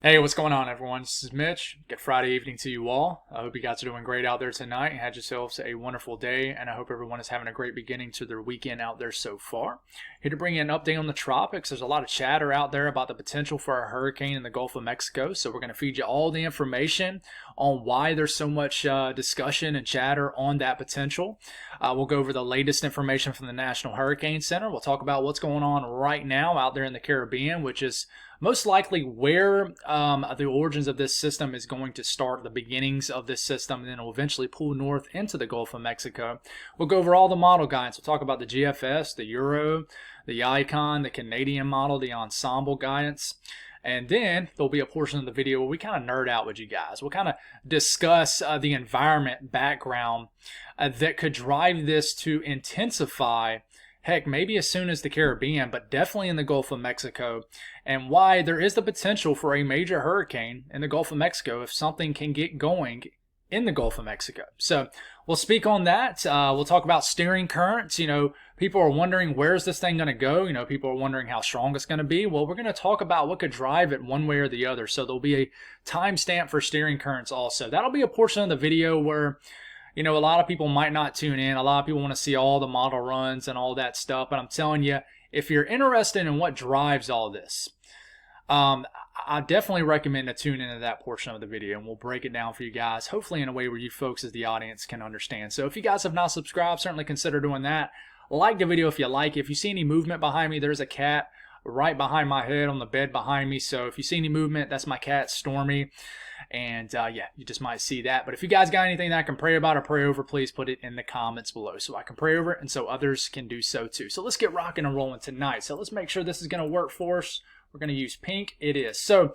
Hey, what's going on, everyone? This is Mitch. Good Friday evening to you all. I hope you guys are doing great out there tonight and had yourselves a wonderful day, and I hope everyone is having a great beginning to their weekend out there so far. Here to bring you an update on the tropics. There's a lot of chatter out there about the potential for a hurricane in the Gulf of Mexico, so we're going to feed you all the information on why there's so much discussion and chatter on that potential. We'll go over the latest information from the National Hurricane Center. We'll talk about what's going on right now out there in the Caribbean, which is most likely where the origins of this system is going to start, the beginnings of this system, and then it'll eventually pull north into the Gulf of Mexico. We'll go over all the model guidance. We'll talk about the GFS, the Euro, the Icon, the Canadian model, the ensemble guidance. And then there'll be a portion of the video where we kind of nerd out with you guys. We'll kind of discuss the environment background that could drive this to intensify, heck, maybe as soon as the Caribbean, but definitely in the Gulf of Mexico, and why there is the potential for a major hurricane in the Gulf of Mexico if something can get going in the Gulf of Mexico. So we'll speak on that. We'll talk about steering currents. People are wondering, where's this thing going to go? People are wondering how strong it's going to be. Well, we're going to talk about what could drive it one way or the other. So there'll be a timestamp for steering currents also. That'll be a portion of the video where a lot of people might not tune in. A lot of people want to see all the model runs and all that stuff. But I'm telling you, if you're interested in what drives all this, I definitely recommend to tune into that portion of the video, and we'll break it down for you guys, hopefully in a way where you folks as the audience can understand. So if you guys have not subscribed, certainly consider doing that. Like the video if you like it. If you see any movement behind me, there's a cat right behind my head on the bed behind me. So if you see any movement, that's my cat, Stormy. And yeah, you just might see that. But if you guys got anything that I can pray about or pray over, please put it in the comments below so I can pray over it and so others can do so too. So let's get rocking and rolling tonight. So let's make sure this is going to work for us. We're going to use pink. It is. So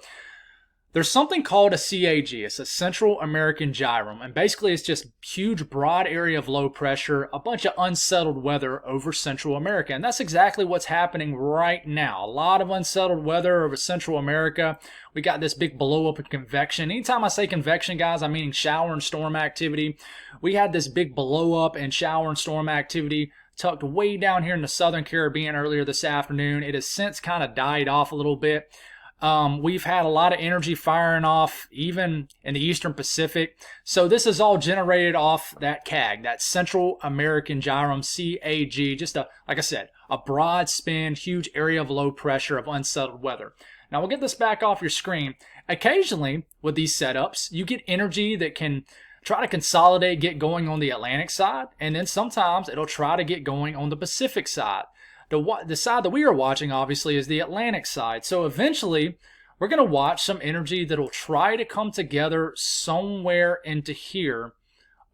there's something called a CAG. It's a Central American Gyrome. And basically it's just huge broad area of low pressure, a bunch of unsettled weather over Central America. And that's exactly what's happening right now. A lot of unsettled weather over Central America. We got this big blow up of convection. Anytime I say convection, guys, I'm meaning shower and storm activity. We had this big blow up and shower and storm activity tucked way down here in the Southern Caribbean earlier this afternoon. It has since kind of died off a little bit. We've had a lot of energy firing off even in the Eastern Pacific. So this is all generated off that CAG, that Central American Gyrome, CAG, just like I said, a broad span, huge area of low pressure of unsettled weather. Now we'll get this back off your screen. Occasionally with these setups, you get energy that can try to consolidate, get going on the Atlantic side, and then sometimes it'll try to get going on the Pacific side. The side that we are watching, obviously, is the Atlantic side. So eventually, we're going to watch some energy that'll try to come together somewhere into here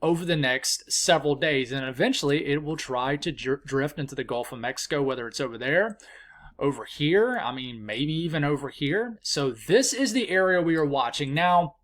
over the next several days. And eventually, it will try to drift into the Gulf of Mexico, whether it's over there, over here, maybe even over here. So this is the area we are watching. Now,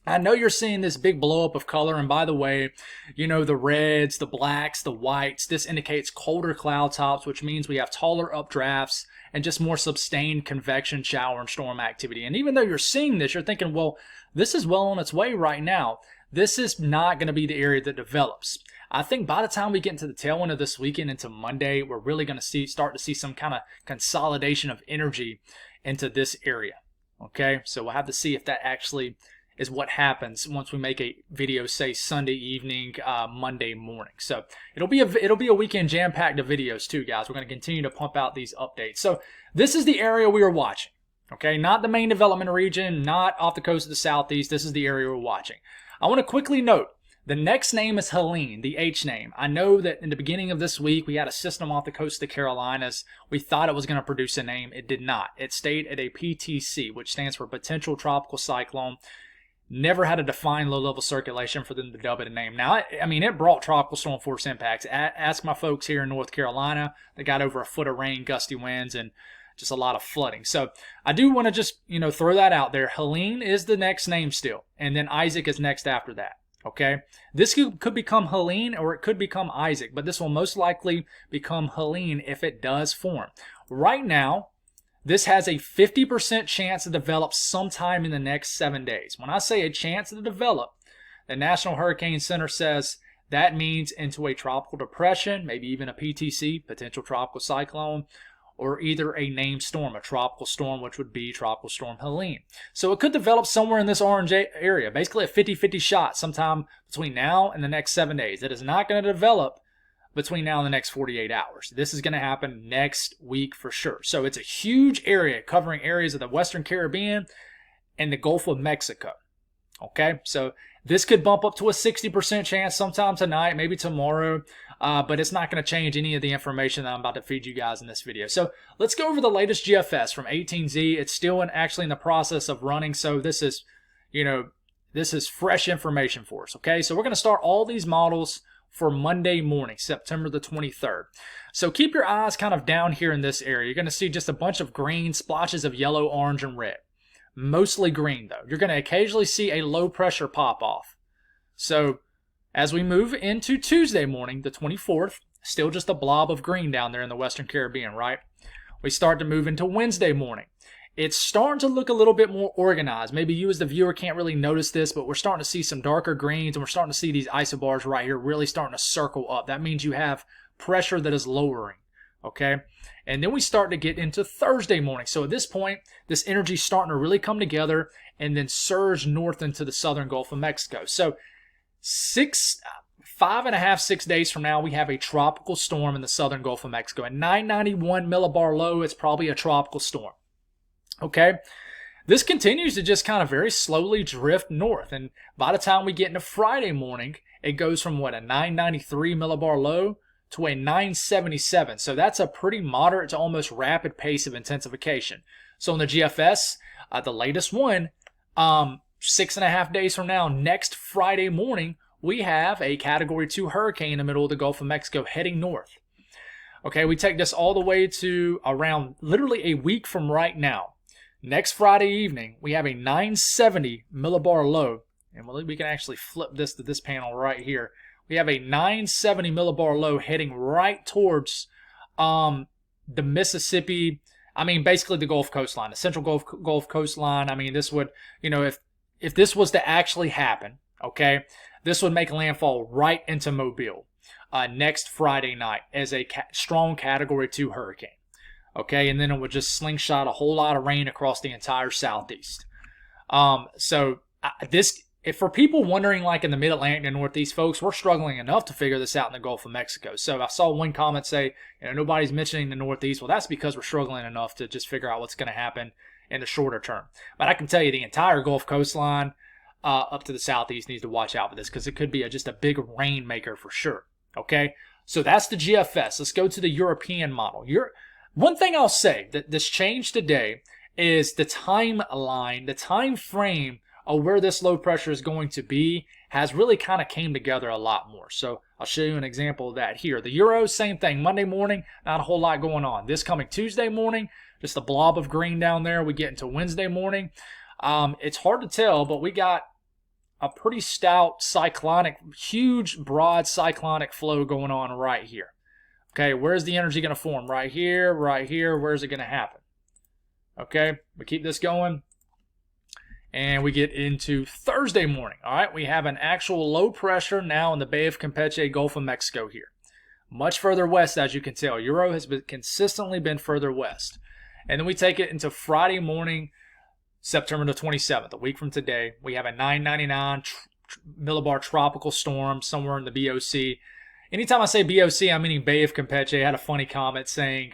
I know you're seeing this big blow up of color, and by the way, the reds, the blacks, the whites, this indicates colder cloud tops, which means we have taller updrafts and just more sustained convection, shower, and storm activity. And even though you're seeing this, you're thinking, well, this is well on its way right now. This is not going to be the area that develops. I think by the time we get into the tail end of this weekend into Monday, we're really going to start to see some kind of consolidation of energy into this area. Okay, so we'll have to see if that actually is what happens once we make a video, say Sunday evening, Monday morning. So it'll be a weekend jam-packed of videos too, guys. We're going to continue to pump out these updates. So this is the area we are watching. Okay, not the main development region, not off the coast of the southeast. This is the area we're watching. I want to quickly note the next name is Helene, the H name. I know that in the beginning of this week we had a system off the coast of the Carolinas. We thought it was going to produce a name. It did not. It stayed at a PTC, which stands for Potential Tropical Cyclone. Never had a defined low-level circulation for them to dub it a name. Now, it brought tropical storm force impacts. Ask my folks here in North Carolina. They got over a foot of rain, gusty winds, and just a lot of flooding. So I do want to just, throw that out there. Helene is the next name still, and then Isaac is next after that. Okay? This could become Helene or it could become Isaac, but this will most likely become Helene if it does form. Right now, this has a 50% chance to develop sometime in the next 7 days. When I say a chance to develop, the National Hurricane Center says that means into a tropical depression, maybe even a PTC, potential tropical cyclone, or either a named storm, a tropical storm, which would be Tropical Storm Helene. So it could develop somewhere in this orange area, basically a 50-50 shot sometime between now and the next 7 days. It is not going to develop between now and the next 48 hours. This is going to happen next week for sure. So it's a huge area covering areas of the Western Caribbean and the Gulf of Mexico. Okay, so this could bump up to a 60% chance sometime tonight, maybe tomorrow, but it's not going to change any of the information that I'm about to feed you guys in this video. So let's go over the latest GFS from 18Z. It's still actually in the process of running, so this is, this is fresh information for us. Okay, so we're going to start all these models for Monday morning, September the 23rd. So keep your eyes kind of down here in this area. You're going to see just a bunch of green splotches of yellow, orange, and red. Mostly green, though. You're going to occasionally see a low pressure pop off. So as we move into Tuesday morning, the 24th, still just a blob of green down there in the Western Caribbean, right? We start to move into Wednesday morning. It's starting to look a little bit more organized. Maybe you as the viewer can't really notice this, but we're starting to see some darker greens, and we're starting to see these isobars right here really starting to circle up. That means you have pressure that is lowering, okay? And then we start to get into Thursday morning. So at this point, this energy is starting to really come together and then surge north into the southern Gulf of Mexico. So 5.5, 6 days from now, we have a tropical storm in the southern Gulf of Mexico. At 991 millibar low, it's probably a tropical storm. Okay, this continues to just kind of very slowly drift north, and by the time we get into Friday morning, it goes from what, a 993 millibar low to a 977. So that's a pretty moderate to almost rapid pace of intensification. So in the GFS, the latest one, 6.5 days from now, next Friday morning, we have a Category 2 hurricane in the middle of the Gulf of Mexico heading north. Okay, we take this all the way to around literally a week from right now. Next Friday evening, we have a 970 millibar low, and we can actually flip this to this panel right here. We have a 970 millibar low heading right towards the Mississippi, basically the Gulf coastline, the central Gulf coastline. This would, if this was to actually happen, okay, this would make landfall right into Mobile next Friday night as a strong Category 2 hurricane. Okay, and then it would just slingshot a whole lot of rain across the entire southeast. If for people wondering, like in the Mid-Atlantic and Northeast, folks, we're struggling enough to figure this out in the Gulf of Mexico. So I saw one comment say, nobody's mentioning the Northeast. Well, that's because we're struggling enough to just figure out what's going to happen in the shorter term. But I can tell you the entire Gulf coastline up to the southeast needs to watch out for this, because it could be just a big rainmaker for sure. Okay, so that's the GFS. Let's go to the European model. One thing I'll say that this changed today is the timeline, the time frame of where this low pressure is going to be has really kind of came together a lot more. So I'll show you an example of that here. The Euro, same thing. Monday morning, not a whole lot going on. This coming Tuesday morning, just a blob of green down there. We get into Wednesday morning. It's hard to tell, but we got a pretty stout cyclonic, huge, broad cyclonic flow going on right here. Okay, where's the energy going to form? Right here, right here. Where's it going to happen? Okay, we keep this going. And we get into Thursday morning. All right, we have an actual low pressure now in the Bay of Campeche, Gulf of Mexico here. Much further west, as you can tell. Euro has consistently been further west. And then we take it into Friday morning, September the 27th, a week from today. We have a 999 millibar tropical storm somewhere in the BOC. Anytime I say BOC, I'm meaning Bay of Campeche. I had a funny comment saying,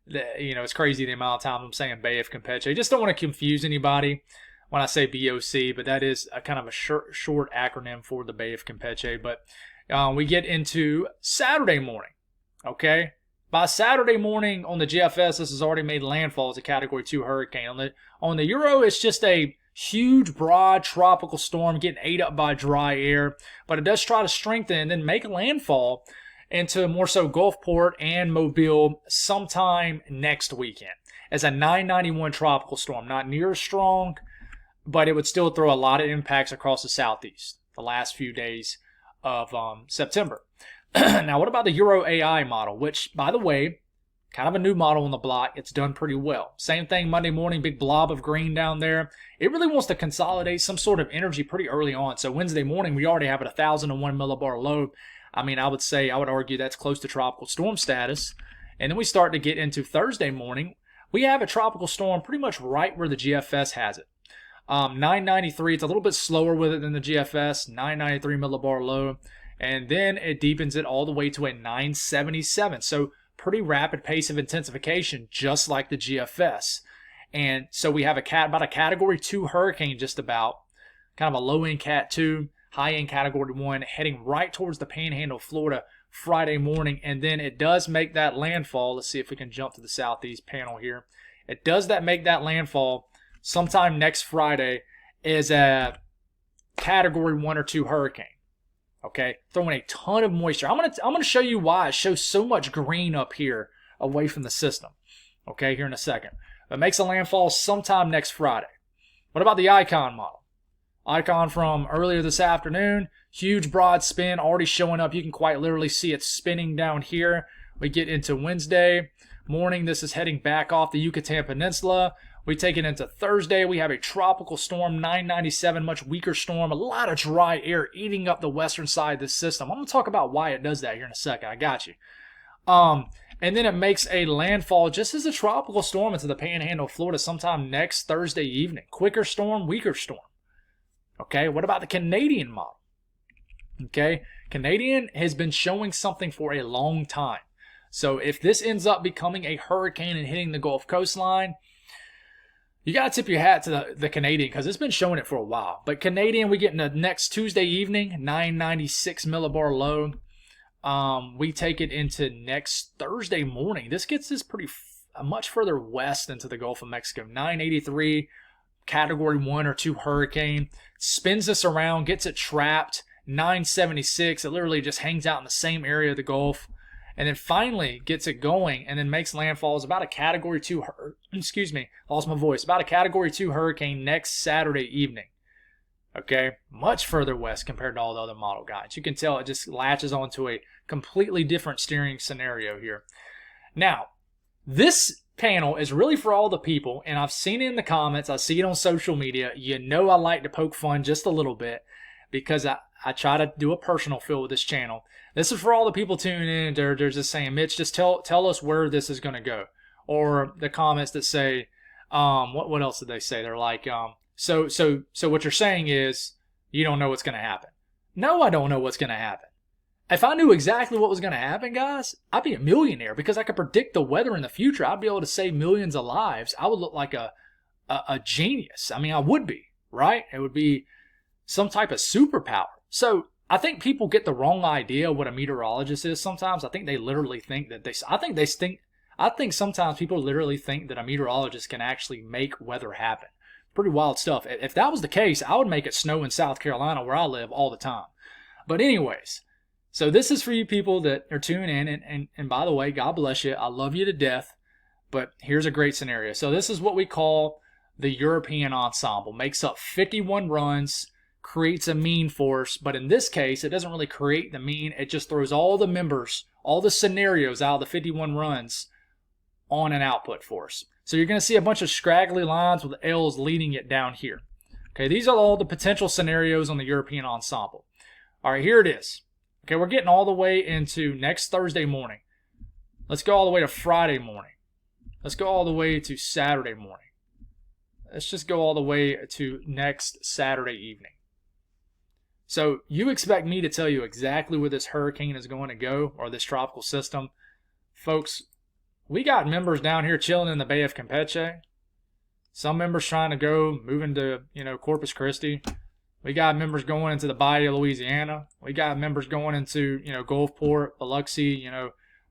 it's crazy the amount of time I'm saying Bay of Campeche. I just don't want to confuse anybody when I say BOC, but that is a kind of a short acronym for the Bay of Campeche. But we get into Saturday morning, okay? By Saturday morning on the GFS, this has already made landfall as a Category 2 hurricane. On the Euro, it's just a huge, broad tropical storm getting ate up by dry air, but it does try to strengthen and then make landfall into more so Gulfport and Mobile sometime next weekend as a 991 tropical storm. Not near as strong, but it would still throw a lot of impacts across the southeast the last few days of September. Now, what about the Euro AI model, which, by the way, kind of a new model on the block. It's done pretty well. Same thing Monday morning, big blob of green down there. It really wants to consolidate some sort of energy pretty early on. So Wednesday morning, we already have it 1,001 millibar low. I would argue that's close to tropical storm status. And then we start to get into Thursday morning. We have a tropical storm pretty much right where the GFS has it. 993, it's a little bit slower with it than the GFS, 993 millibar low. And then it deepens it all the way to a 977. So pretty rapid pace of intensification, just like the GFS. And so we have about a Category 2 hurricane just about, kind of a low-end Cat 2, high-end Category 1, heading right towards the Panhandle of Florida Friday morning. And then it does make that landfall. Let's see if we can jump to the southeast panel here. It does make that landfall sometime next Friday as a Category 1 or 2 hurricane. Okay, throwing a ton of moisture. I'm gonna show you why it shows so much green up here away from the system. Okay, here in a second. It makes a landfall sometime next Friday. What about the Icon model? Icon from earlier this afternoon, huge broad spin already showing up. You can quite literally see it spinning down here. We get into Wednesday morning. This is heading back off the Yucatan Peninsula. We take it into Thursday. We have a tropical storm, 997, much weaker storm, a lot of dry air eating up the western side of this system. I'm going to talk about why it does that here in a second. I got you. And then it makes a landfall just as a tropical storm into the Panhandle of Florida sometime next Thursday evening. Quicker storm, weaker storm. Okay, what about the Canadian model? Okay, Canadian has been showing something for a long time. So if this ends up becoming a hurricane and hitting the Gulf coastline, you got to tip your hat to the Canadian because it's been showing it for a while. But Canadian, we get into next Tuesday evening, 996 millibar low. We take it into next Thursday morning. This gets us much further west into the Gulf of Mexico. 983, Category 1 or 2 hurricane. Spins us around, gets it trapped. 976, it literally just hangs out in the same area of the Gulf. And then finally gets it going and then makes landfall as about a Category 2, lost my voice, about a Category 2 hurricane next Saturday evening. Okay, much further west compared to all the other model guides. You can tell it just latches onto a completely different steering scenario here. Now, this panel is really for all the people, and I've seen it in the comments, I see it on social media. You know I like to poke fun just a little bit because I try to do a personal feel with this channel. This is for all the people tuning in. They're just saying, Mitch, just tell us where this is going to go. Or the comments that say, what else did they say? They're like, so what you're saying is you don't know what's going to happen. No, I don't know what's going to happen. If I knew exactly what was going to happen, guys, I'd be a millionaire because I could predict the weather in the future. I'd be able to save millions of lives. I would look like a genius. I mean, I would be, right? It would be some type of superpower. So I think people get the wrong idea of what a meteorologist is sometimes. I think they literally think that I think sometimes people literally think that a meteorologist can actually make weather happen. Pretty wild stuff. If that was the case, I would make it snow in South Carolina where I live all the time. But anyways, so this is for you people that are tuning in. And by the way, God bless you. I love you to death. But here's a great scenario. So this is what we call the European ensemble. Makes up 51 runs. Creates a mean force, but in this case, it doesn't really create the mean. It just throws all the members, all the scenarios out of the 51 runs on an output force. So you're going to see a bunch of scraggly lines with L's leading it down here. Okay, these are all the potential scenarios on the European ensemble. All right, here it is. Okay, we're getting all the way into next Thursday morning. Let's go all the way to Friday morning. Let's go all the way to Saturday morning. Let's just go all the way to next Saturday evening. So you expect me to tell you exactly where this hurricane is going to go, or this tropical system. Folks, we got members down here chilling in the Bay of Campeche. Some members trying to go, moving to, Corpus Christi. We got members going into the Bayou of Louisiana. We got members going into, Gulfport, Biloxi,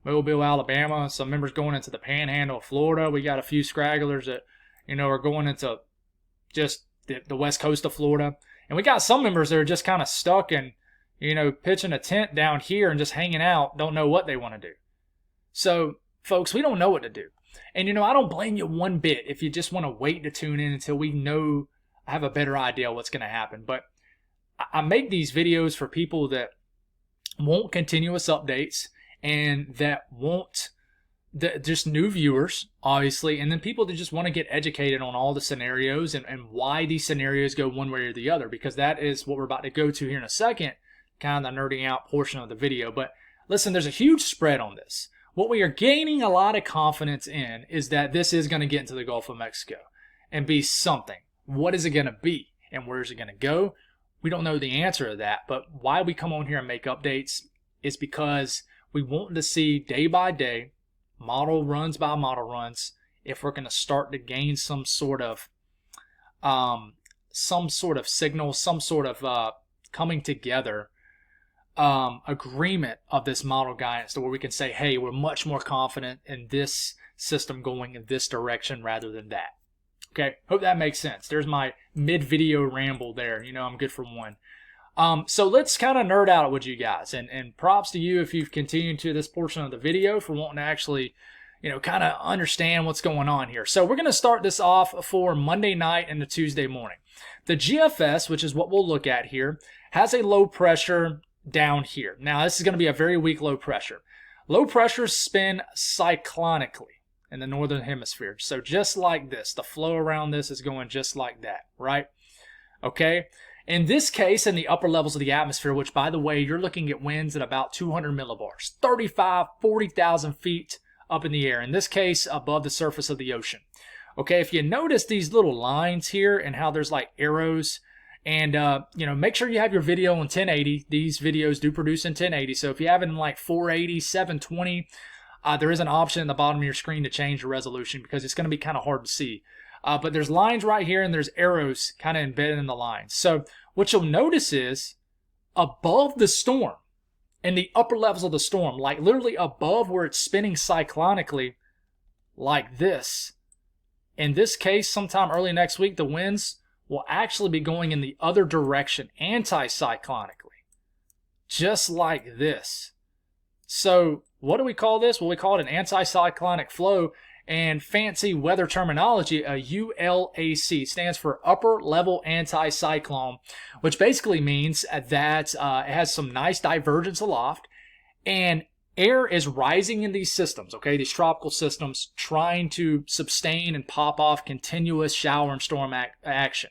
Mobile, Alabama. Some members going into the Panhandle of Florida. We got a few scragglers that, are going into just the west coast of Florida. And we got some members that are just kind of stuck and, pitching a tent down here and just hanging out, don't know what they want to do. So, folks, we don't know what to do. And, I don't blame you one bit if you just want to wait to tune in until we have a better idea what's going to happen. But I make these videos for people that want continuous updates and that want just new viewers, obviously, and then people that just want to get educated on all the scenarios and why these scenarios go one way or the other, because that is what we're about to go to here in a second, kind of the nerding out portion of the video. But listen, there's a huge spread on this. what we are gaining a lot of confidence in is that this is going to get into the Gulf of Mexico and be something. What is it going to be and where is it going to go? We don't know the answer to that, but why we come on here and make updates is because we want to see day by day, model runs by model runs, if we're going to start to gain some sort of signal, some sort of coming together agreement of this model guidance to where we can say, hey, we're much more confident in this system going in this direction rather than that. Okay, hope that makes sense. There's my mid-video ramble there. You know, I'm good for one. So let's kind of nerd out with you guys. And props to you if you've continued to this portion of the video for wanting to actually, you know, kind of understand what's going on here. So we're going to start this off for Monday night and the Tuesday morning. The GFS, which is what we'll look at here, has a low pressure down here. Now, this is going to be a very weak low pressure. Low pressures spin cyclonically in the northern hemisphere. So just like this, the flow around this is going just like that, right? Okay. In this case, in the upper levels of the atmosphere, which by the way, you're looking at winds at about 200 millibars, 40,000 feet up in the air. In this case, above the surface of the ocean. Okay. If you notice these little lines here and how there's like arrows, and, you know, make sure you have your video on 1080. These videos do produce in 1080. So if you have it in like 480, 720, there is an option at the bottom of your screen to change the resolution because it's going to be kind of hard to see. But there's lines right here and there's arrows kind of embedded in the lines. So what you'll notice is above the storm, in the upper levels of the storm, like literally above where it's spinning cyclonically like this. In this case, sometime early next week, the winds will actually be going in the other direction, anti-cyclonically, just like this. So what do we call this? Well, we call it an anti-cyclonic flow, and fancy weather terminology, a ULAC, stands for upper level anticyclone, which basically means that it has some nice divergence aloft, and air is rising in these systems, okay, these tropical systems, trying to sustain and pop off continuous shower and storm action.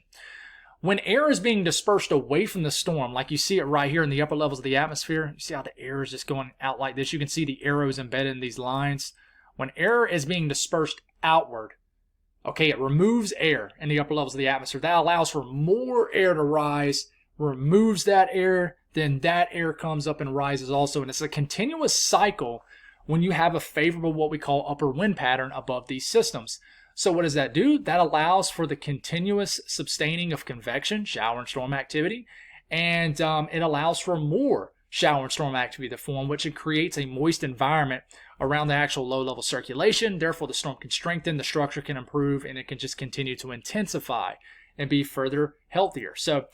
When air is being dispersed away from the storm, like you see it right here in the upper levels of the atmosphere, you see how the air is just going out like this. You can see the arrows embedded in these lines. When air is being dispersed outward, okay, it removes air in the upper levels of the atmosphere. That allows for more air to rise, removes that air, then that air comes up and rises also. And it's a continuous cycle when you have a favorable, what we call upper wind pattern above these systems. So what does that do? That allows for the continuous sustaining of convection, shower and storm activity, and it allows for more shower and storm activity to form, which it creates a moist environment around the actual low-level circulation. Therefore, the storm can strengthen, the structure can improve, and it can just continue to intensify and be further healthier. So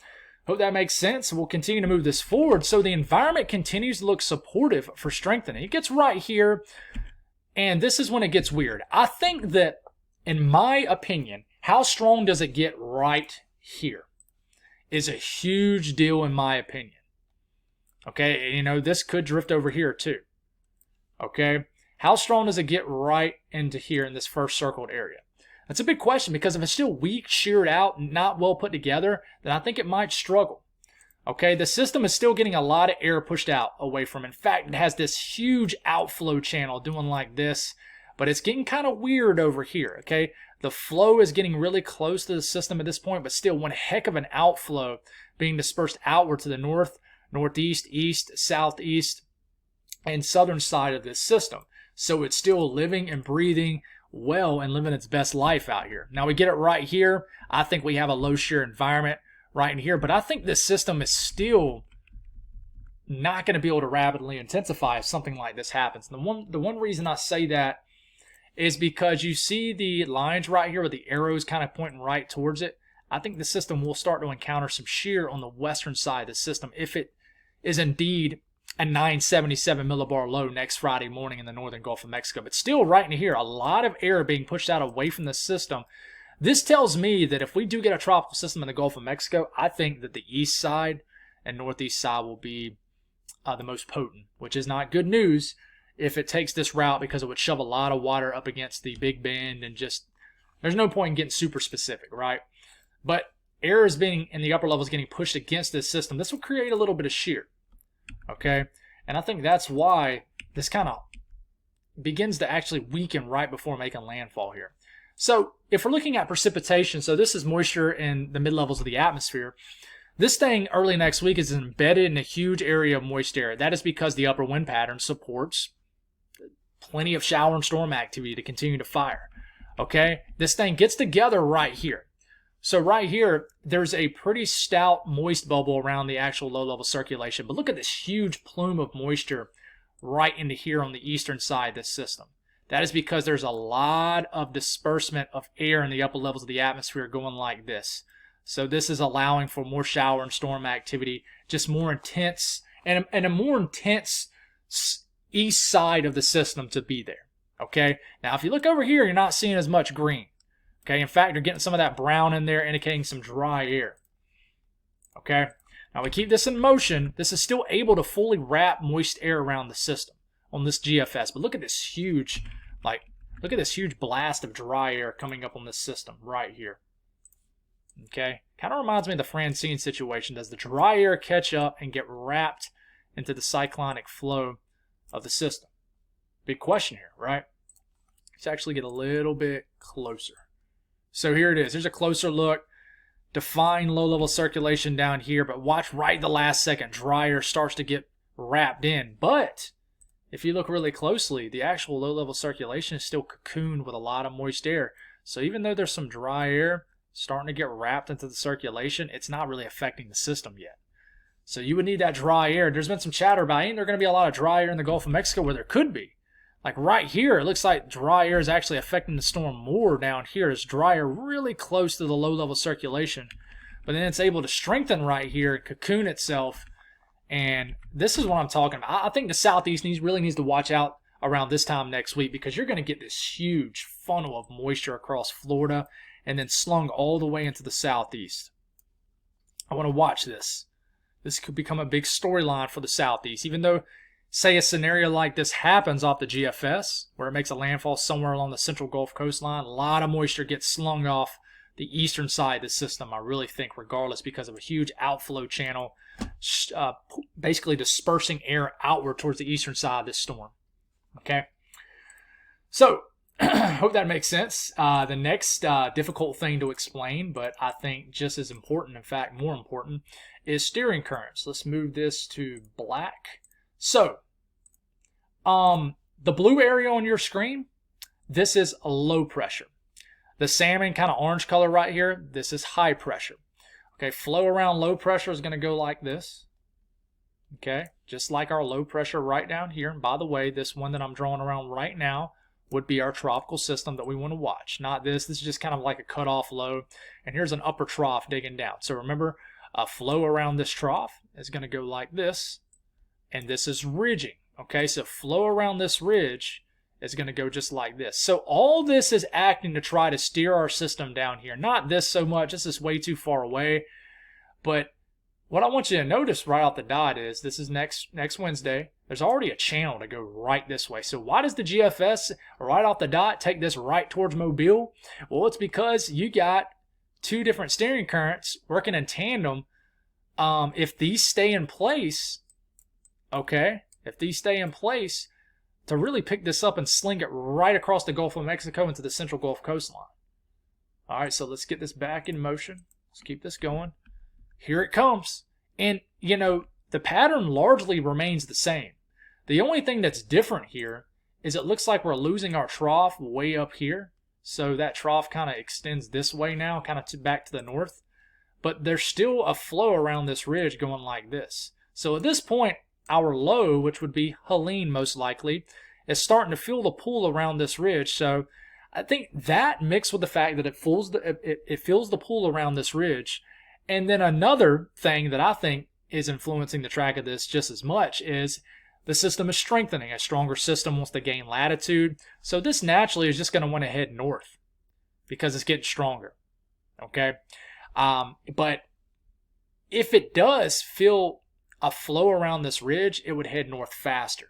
hope that makes sense. We'll continue to move this forward. So the environment continues to look supportive for strengthening. It gets right here, and this is when it gets weird. I think that, in my opinion, how strong does it get right here is a huge deal in my opinion. Okay, you know, this could drift over here too. Okay, how strong does it get right into here in this first circled area? That's a big question, because if it's still weak, sheared out, not well put together, then I think it might struggle. Okay, the system is still getting a lot of air pushed out away from it. In fact, it has this huge outflow channel doing like this, but it's getting kind of weird over here, okay? The flow is getting really close to the system at this point, but still one heck of an outflow being dispersed outward to the north, northeast, east, southeast, and southern side of this system. So it's still living and breathing well and living its best life out here. Now we get it right here. I think we have a low shear environment right in here, but I think this system is still not going to be able to rapidly intensify if something like this happens. And the one reason I say that is because you see the lines right here with the arrows kind of pointing right towards it. I think the system will start to encounter some shear on the western side of the system if it is indeed a 977 millibar low next Friday morning in the northern Gulf of Mexico. But still right in here, a lot of air being pushed out away from the system. This tells me that if we do get a tropical system in the Gulf of Mexico, I think that the east side and northeast side will be the most potent, which is not good news if it takes this route, because it would shove a lot of water up against the Big Bend, and just there's no point in getting super specific, right? But air is being in the upper levels getting pushed against this system. This will create a little bit of shear, okay? And I think that's why this kind of, begins to actually weaken right before making landfall here. So if we're looking at precipitation, so this is moisture in the mid-levels of the atmosphere. This thing early next week is embedded in a huge area of moist air. That is because the upper wind pattern supports plenty of shower and storm activity to continue to fire. Okay, this thing gets together right here. So right here, there's a pretty stout moist bubble around the actual low-level circulation. But look at this huge plume of moisture right into here on the eastern side of this system. That is because there's a lot of disbursement of air in the upper levels of the atmosphere going like this. So this is allowing for more shower and storm activity, just more intense, and a more intense east side of the system to be there. Okay, now if you look over here, you're not seeing as much green. Okay, in fact, you're getting some of that brown in there, indicating some dry air. Okay, now we keep this in motion. This is still able to fully wrap moist air around the system on this GFS. But look at this huge, look at this huge blast of dry air coming up on this system right here. Okay, kind of reminds me of the Francine situation. Does the dry air catch up and get wrapped into the cyclonic flow of the system? Big question here, right? Let's actually get a little bit closer. So here it is. Here's a closer look. Define low-level circulation down here, but watch right the last second. Dry air starts to get wrapped in. But if you look really closely, the actual low-level circulation is still cocooned with a lot of moist air. So even though there's some dry air starting to get wrapped into the circulation, it's not really affecting the system yet. So you would need that dry air. There's been some chatter about, ain't there going to be a lot of dry air in the Gulf of Mexico? Where there could be. Like right here, it looks like dry air is actually affecting the storm more down here. It's dry air really close to the low-level circulation. But then it's able to strengthen right here, cocoon itself. And this is what I'm talking about. I think the Southeast really needs to watch out around this time next week, because you're going to get this huge funnel of moisture across Florida and then slung all the way into the Southeast. I want to watch this. This could become a big storyline for the Southeast, even though, say, a scenario like this happens off the GFS, where it makes a landfall somewhere along the central Gulf coastline. A lot of moisture gets slung off the eastern side of the system, I really think, regardless, because of a huge outflow channel, basically dispersing air outward towards the eastern side of this storm. Okay? So, hope that makes sense. The next difficult thing to explain, but I think just as important, in fact, more important, is steering currents. Let's move this to black. So, the blue area on your screen, this is a low pressure. The salmon kind of orange color right here, this is high pressure. Okay, flow around low pressure is going to go like this. Okay, just like our low pressure right down here. And by the way, this one that I'm drawing around right now would be our tropical system that we want to watch. Not this. This is just kind of like a cutoff low. And here's an upper trough digging down. So remember, a flow around this trough is going to go like this. And this is ridging. Okay, so flow around this ridge is going to go just like this. So all this is acting to try to steer our system down here. Not this so much. This is way too far away. But what I want you to notice right off the dot is this is next Wednesday. There's already a channel to go right this way. So why does the GFS right off the dot take this right towards Mobile? Well, it's because you got two different steering currents working in tandem. If these stay in place, okay, if these stay in place, to really pick this up and sling it right across the Gulf of Mexico into the central Gulf coastline. All right, so let's get this back in motion. Let's keep this going. Here it comes. And, you know, the pattern largely remains the same. The only thing that's different here is it looks like we're losing our trough way up here. So that trough kind of extends this way now, kind of back to the north. But there's still a flow around this ridge going like this. So at this point, our low, which would be Helene most likely, is starting to feel the pull around this ridge. So I think that mixed with the fact that it feels the pull around this ridge. And then another thing that I think is influencing the track of this just as much is the system is strengthening. A stronger system wants to gain latitude. So this naturally is just going to want to head north because it's getting stronger. Okay? But if it does feel a flow around this ridge, it would head north faster.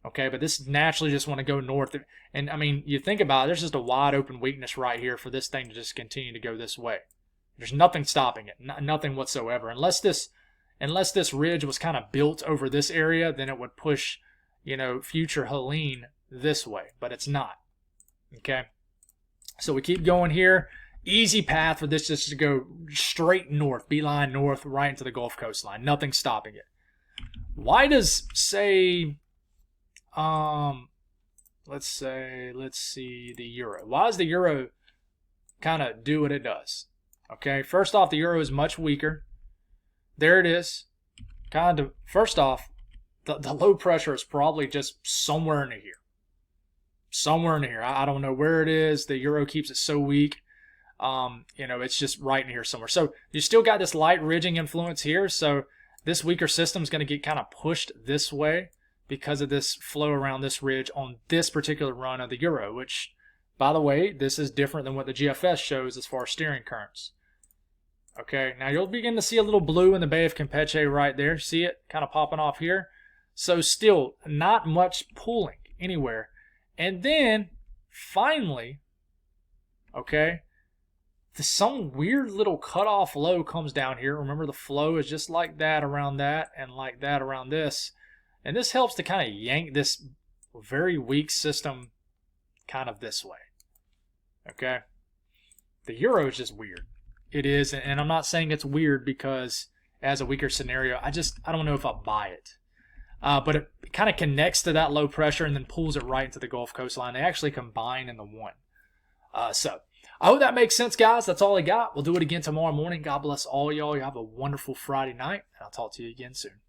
Okay, but this naturally just want to go north. And I mean, you think about it, there's just a wide open weakness right here for this thing to just continue to go this way. There's nothing stopping it, nothing whatsoever. Unless this ridge was kind of built over this area, then it would push, you know, future Helene this way, but it's not. Okay, so we keep going here. Easy path for this just to go straight north, beeline north, right into the Gulf coastline. Nothing stopping it. Why does, say, let's see the euro. Why does the euro kind of do what it does? Okay, first off, the euro is much weaker. There it is. Kind of, first off, the low pressure is probably just somewhere in here. Somewhere in here. I don't know where it is. The euro keeps it so weak. It's just right in here somewhere. So you still got this light ridging influence here. So this weaker system is going to get kind of pushed this way because of this flow around this ridge on this particular run of the euro, which, by the way, this is different than what the GFS shows as far as steering currents. Okay, now you'll begin to see a little blue in the Bay of Campeche right there. See it kind of popping off here? So still not much pulling anywhere. And then finally, okay, some weird little cutoff low comes down here. Remember, the flow is just like that around that and like that around this. And this helps to kind of yank this very weak system kind of this way. Okay? The euro is just weird. It is, and I'm not saying it's weird because as a weaker scenario, I don't know if I buy it. But it kind of connects to that low pressure and then pulls it right into the Gulf coastline. They actually combine in the one. So I hope that makes sense, guys. That's all I got. We'll do it again tomorrow morning. God bless all y'all. You have a wonderful Friday night, and I'll talk to you again soon.